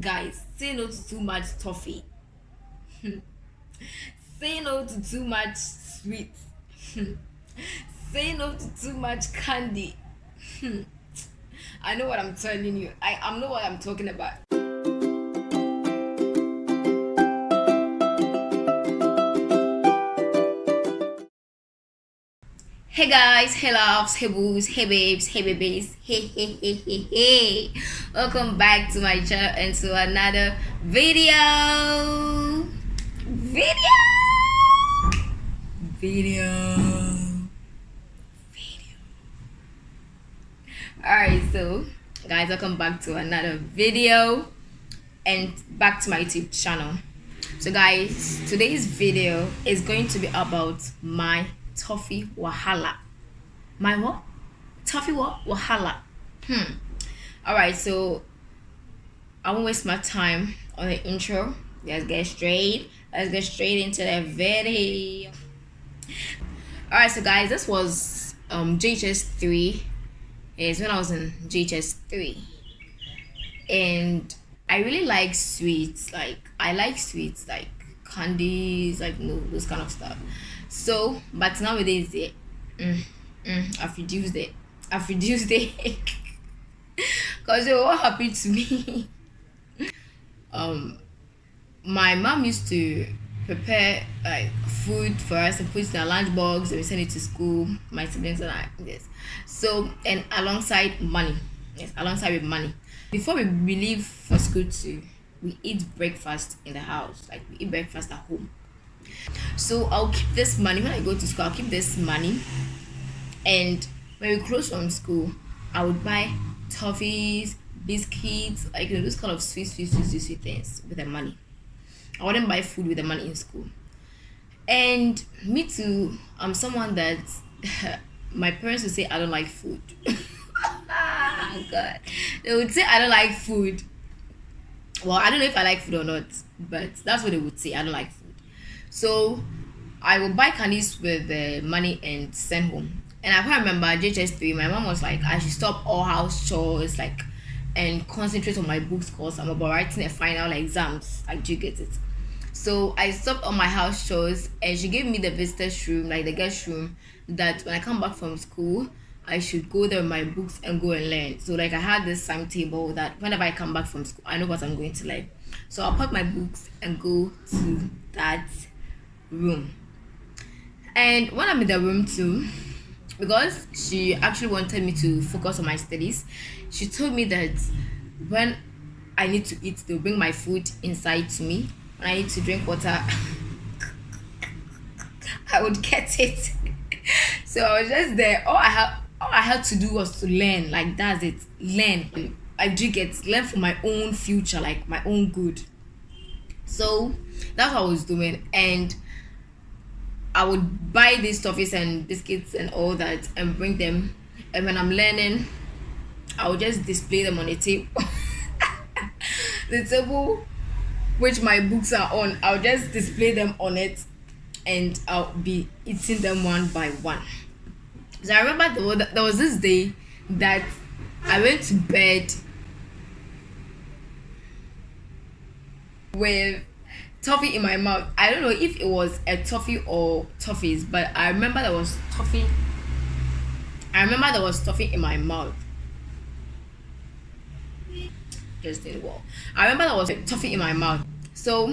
Guys, say no to too much toffee. Say no to too much sweet. Say no to too much candy. I know what I'm telling you. I know what I'm talking about. Hey guys, hey loves, hey boos, hey babes, hey babies, hey. Welcome back to my channel and to another video. Video. Alright, so guys, welcome back to another video and back to my YouTube channel. So guys, today's video is going to be about my Toffee Wahala. My what? Toffee what? Wahala. Alright, so I won't waste my time on the intro. Let's get straight into the video. Alright, so guys, this was JHS 3. It's when I was in JHS 3. And I really like sweets. Like I like sweets like candies, like those kind of stuff. So but nowadays I've reduced it. Because what happened to me? My mom used to prepare like food for us and put it in a lunchbox and we send it to school, my siblings and I. Yes. So and alongside money. Yes, alongside with money. Before we leave for school too, we eat breakfast in the house. Like we eat breakfast at home. So I'll keep this money when I go to school. I'll keep this money, and when we close from school, I would buy toffees, biscuits, like those kind of sweet things with the money. I wouldn't buy food with the money in school. And me too, I'm someone that my parents would say I don't like food. Oh God, they would say I don't like food. Well, I don't know if I like food or not, but that's what they would say. I don't like food. So I will buy candies with the money and send home. And I can't remember JHS 3. My mom was like, I should stop all house chores, like, and concentrate on my books because I'm about writing a final exams. Like, do you get it? So I stopped all my house chores, and she gave me the visitors room, like the guest room, that when I come back from school, I should go there with my books and go and learn. So like I had this timetable that whenever I come back from school, I know what I'm going to learn. So I'll pack my books and go to that room. And when I'm in the room too, because she actually wanted me to focus on my studies, she told me that when I need to eat, they'll bring my food inside to me. When I need to drink water, I would get it. So I was just there. All I had to do was to learn. Like that's it. Learn. I do get learn for my own future, like my own good. So that's what I was doing. And I would buy these toffees and biscuits and all that and bring them. And when I'm learning, I would just display them on the table. The table which my books are on, I'll just display them on it and I'll be eating them one by one. So I remember there was this day that I went to bed with toffee in my mouth. I don't know if it was a toffee or toffees, but I remember there was toffee. I remember there was toffee in my mouth. Just did well. I remember there was toffee in my mouth. So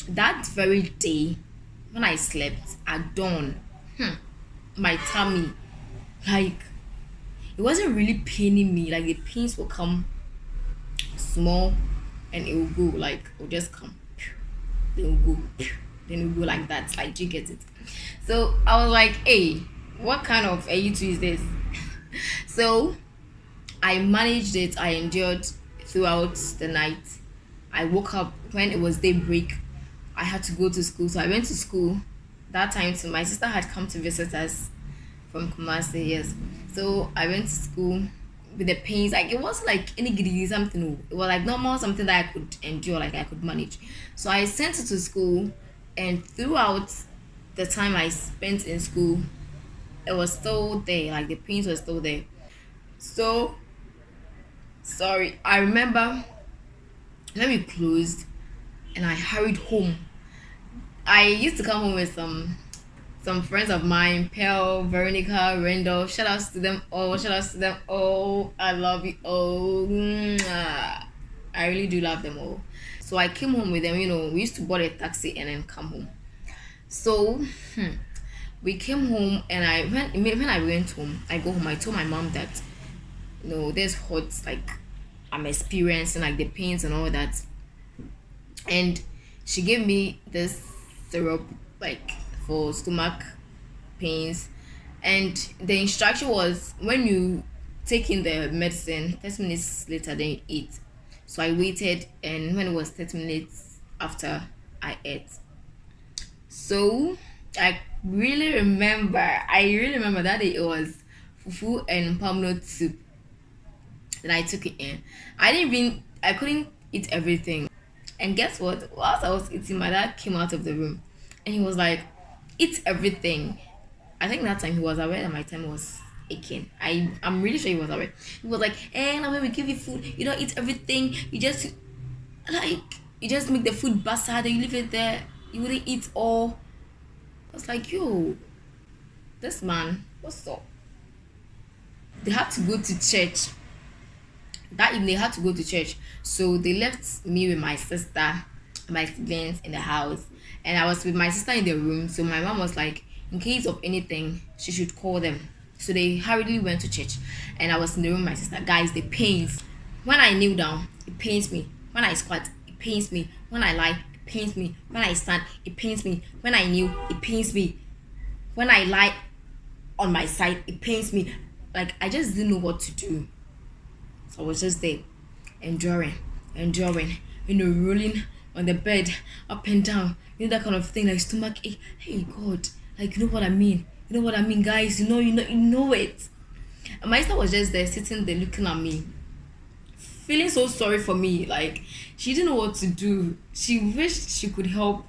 that very day, when I slept at dawn, my tummy, like it wasn't really paining me. Like the pains will come small, and it will go. Like it will just come, then it will go, then it will go like that. Like do you get it? So I was like, hey, what kind of AU2 is this? So I managed it. I endured throughout the night. I woke up when it was daybreak. I had to go to school, so I went to school that time too. My sister had come to visit us from Kumasi, yes. So I went to school with the pains. Like it wasn't like any giddy something. It was like normal, something that I could endure, like I could manage. So I sent it to school, and throughout the time I spent in school, it was still there. Like the pains were still there. So sorry, I remember Let me closed, and I hurried home. I used to come home with some friends of mine, Pearl, Veronica, Randall. Shout outs to them all. Shout outs to them all. I love you all. Mwah. I really do love them all. So I came home with them. We used to board a taxi and then come home. So we came home, and when I went home, I go home. I told my mom that there's hot, like I'm experiencing like the pains and all that, and she gave me this syrup like for stomach pains, and the instruction was when you take in the medicine 30 minutes later then you eat. So I waited, and when it was 30 minutes after, I ate. So I really remember that day it was fufu and palm nut soup. Then I took it in. I couldn't eat everything. And guess what? Whilst I was eating, my dad came out of the room and he was like, eat everything. I think that time he was aware that my time was aching. I'm really sure he was aware. He was like, now when we give you food, you don't eat everything. Like you just make the food bastard and you leave it there. You wouldn't eat all. I was like, yo, this man, what's up? They had to go to church. That evening they had to go to church. So they left me with my sister, my siblings in the house. And I was with my sister in the room. So my mom was like, in case of anything, she should call them. So they hurriedly went to church. And I was in the room with my sister. Guys, the pains. When I kneel down, it pains me. When I squat, it pains me. When I lie, it pains me. When I stand, it pains me. When I kneel, it pains me. When I lie on my side, it pains me. Like, I just didn't know what to do. So I was just there, enduring, rolling on the bed, up and down, that kind of thing, like stomach ache. Hey God, like you know what I mean, guys, you know it. And my sister was just there, sitting there, looking at me, feeling so sorry for me. Like she didn't know what to do. She wished she could help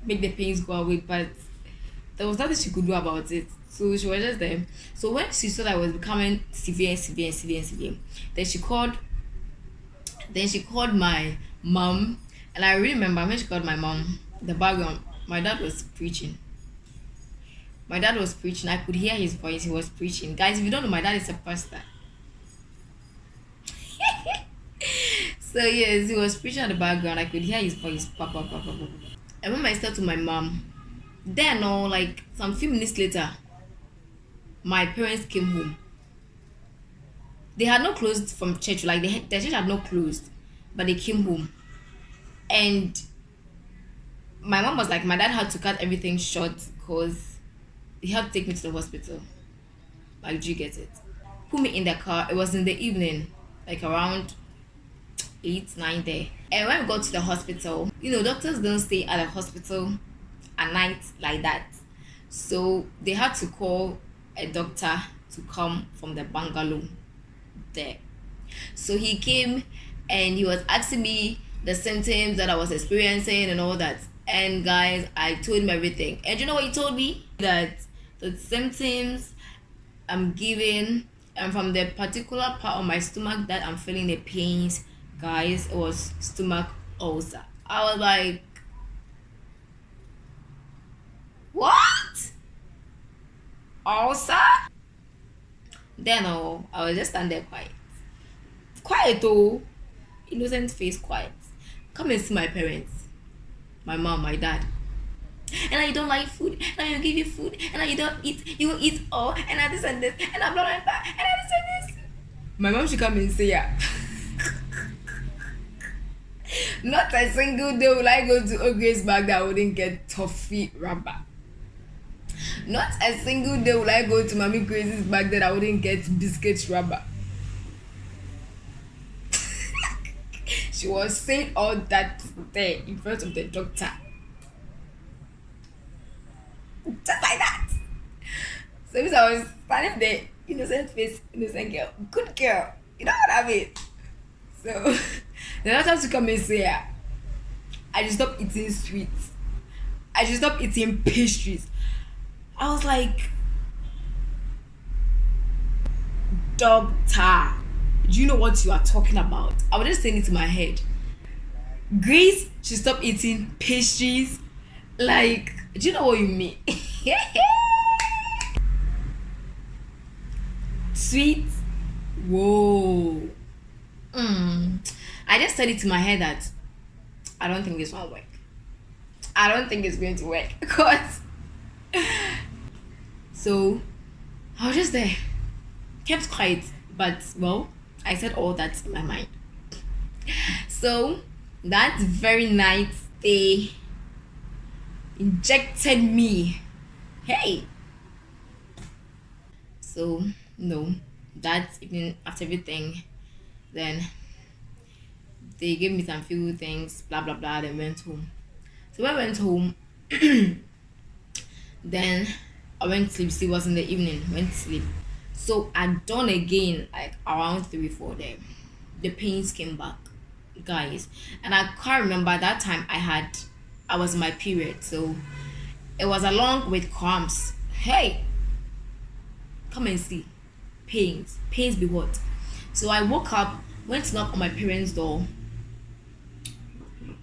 make the pains go away, but there was nothing she could do about it. So she was just there. So when she saw that I was becoming severe, then she called my mom. And I really remember when she called my mom, the background, my dad was preaching. I could hear his voice. He was preaching. Guys, if you don't know, my dad is a pastor. So yes, he was preaching at the background. I could hear his voice. Papa. And when I started to my mom, then like some few minutes later, my parents came home. They had not closed from church, like the church had not closed, but they came home. And my mom was like, my dad had to cut everything short because he had to take me to the hospital. Like, do you get it? Put me in the car. It was in the evening, like around 8, 9 there. And when we got to the hospital, doctors don't stay at the hospital at night like that. So they had to call a doctor to come from the bungalow there. So he came and he was asking me the symptoms that I was experiencing and all that. And guys, I told him everything. And you know what he told me? That the symptoms I'm giving and from the particular part of my stomach that I'm feeling the pains, guys, it was stomach ulcer. I was like, what? Ulcer? Then I was just standing there quiet though, innocent face, quiet. Come and see my parents, my mom, my dad. And I don't like food, and I don't give you food, and I don't eat, you will eat all, and I this and this, and I'm not like that, and I this and this. My mom should come and say, yeah. Not a single day will I go to Ogre's bag that I wouldn't get toffee rubber. Not a single day will I go to Mommy Crazy's bag that I wouldn't get biscuits rubber. She was saying all that there in front of the doctor. Just like that. So I was standing there, innocent face, innocent girl, good girl. You know what I mean? So the doctor to come and say, I just stopped eating sweets. I just stopped eating pastries. I was like, doctor, do you know what you are talking about? I was just saying it to my head. Grace should stop eating pastries. Like, do you know what you mean? Sweet. Whoa. I just said it to my head that I don't think this will work. I don't think it's going to work. Because so I was just there, kept quiet, but well, I said all that in my mind. So that very night they injected me. Hey. So no, that evening after everything, then they gave me some few things, blah blah blah, then went home. So when I went home, then I went to sleep. See, it was in the evening, went to sleep. So I done again like around 3-4 there. The pains came back, guys. And I can't remember that time I was in my period. So it was along with cramps. Hey, come and see. Pains. Pains be what? So I woke up, went to knock on my parents' door.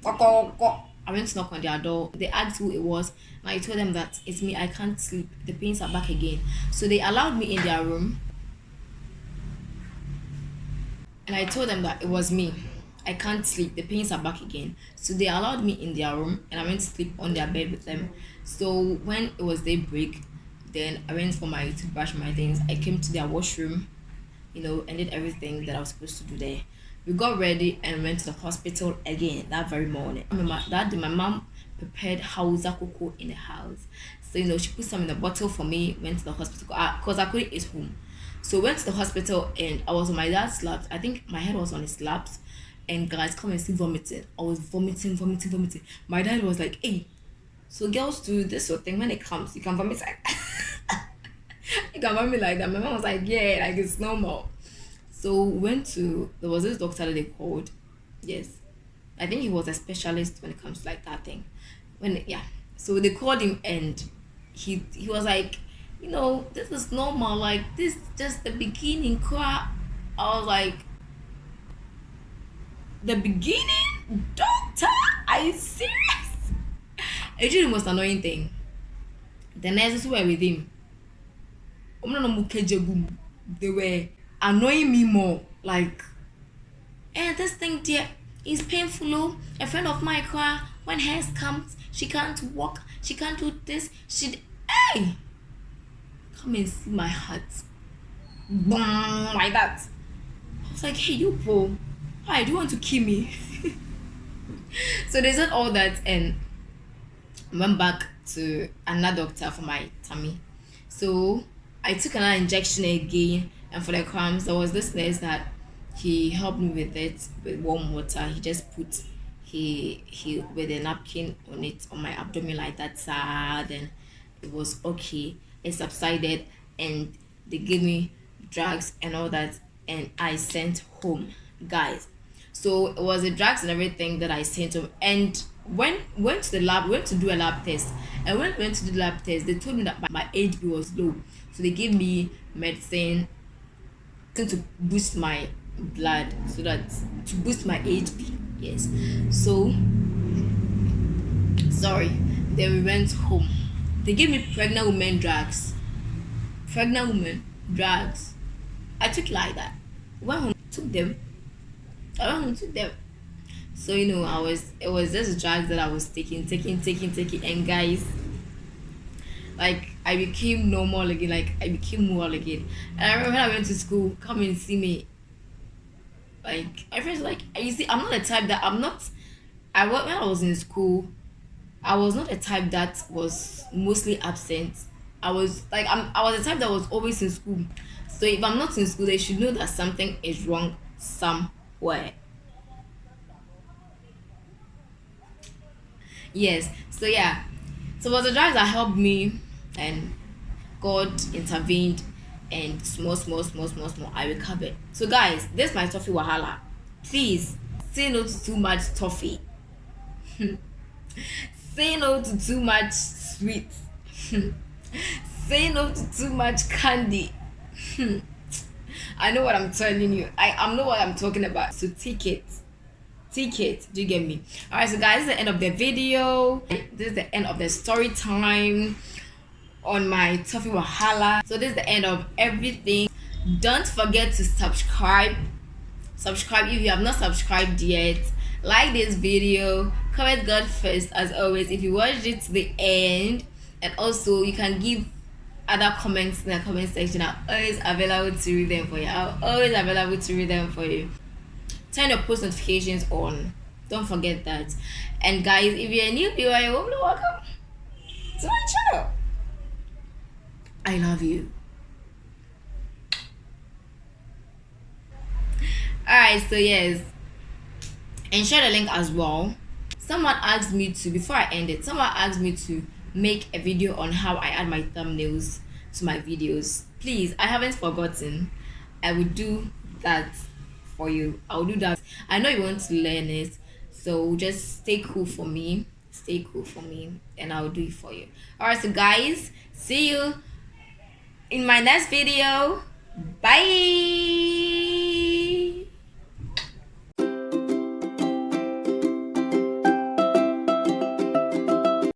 I went to knock on their door. They asked who it was, and I told them that it's me. I can't sleep. The pains are back again. So they allowed me in their room, and I told them that it was me. I can't sleep. The pains are back again. So they allowed me in their room, and I went to sleep on their bed with them. So when it was daybreak, then I went to brush my things. I came to their washroom, and did everything that I was supposed to do there. We got ready and went to the hospital again that very morning. I remember that day my mom prepared Hausa cocoa in the house. So, she put some in a bottle for me, went to the hospital because I couldn't eat home. So went to the hospital and I was on my dad's laps. I think my head was on his laps. And guys, come and see vomiting. I was vomiting. My dad was like, hey, so girls do this sort of thing. When it comes, you can vomit like you can vomit like that. My mom was like, yeah, like it's normal. So there was this doctor that they called. Yes. I think he was a specialist when it comes to like that thing. So they called him and he was like, this is normal, like this just the beginning cry. I was like, the beginning? Doctor? Are you serious? Actually, the most annoying thing, the nurses who were with him, they were annoying me more. Like, this thing dear is painful. Oh, a friend of mine cry when hers comes, she can't walk, she can't do this. Hey, come and see my heart. Boom, like that. I was like, hey, you Paul, why do you want to kill me? So they said all that and went back to another doctor for my tummy. So I took another injection again, and for the cramps, there was this nurse that he helped me with it with warm water. He just put he with a napkin on it on my abdomen like that, then it was okay. It subsided and they gave me drugs and all that, and I sent home, guys. So it was the drugs and everything that I sent home. And went to the lab, went to do a lab test, and when we went to do the lab test, they told me that my HB was low. So they gave me medicine to boost my blood, so that to boost my HB. Yes. So sorry. Then we went home. They gave me pregnant women drugs. I took it like that. Went home, took them. So it was just drugs that I was taking, and guys, like I became normal again, like I became well again. And I remember when I went to school, come and see me. Like my friends were like, you see, I'm not the type that when I was in school, I was not a type that was mostly absent. I was the type that was always in school. So if I'm not in school, they should know that something is wrong somewhere. Yes. So yeah. So it was the drugs that helped me, and God intervened, and small, I recovered. So guys, this is my Toffee Wahala. Please say no to too much toffee. Say no to too much sweet. Say no to too much candy. I know what I'm telling you. I know what I'm talking about. So take it. ticket. Do you get me? All right, so guys, this is the end of the video. This is the end of the story time on my Toffee Wahala. So this is the end of everything. Don't forget to subscribe if you have not subscribed yet. Like this video, comment God first as always if you watched it to the end, and also you can give other comments in the comment section. I'm always available to read them for you. Turn your post notifications on, don't forget that. And guys, if you're a new viewer, you're warmly welcome to my channel. I love you. Alright, so yes, and share the link as well. Someone asked me to, before I end it, someone asked me to make a video on how I add my thumbnails to my videos. Please, I haven't forgotten. I will do that for you. I'll do that. I know you want to learn it, so just stay cool for me, and I'll do it for you. Alright, so guys, see you in my next video. Bye.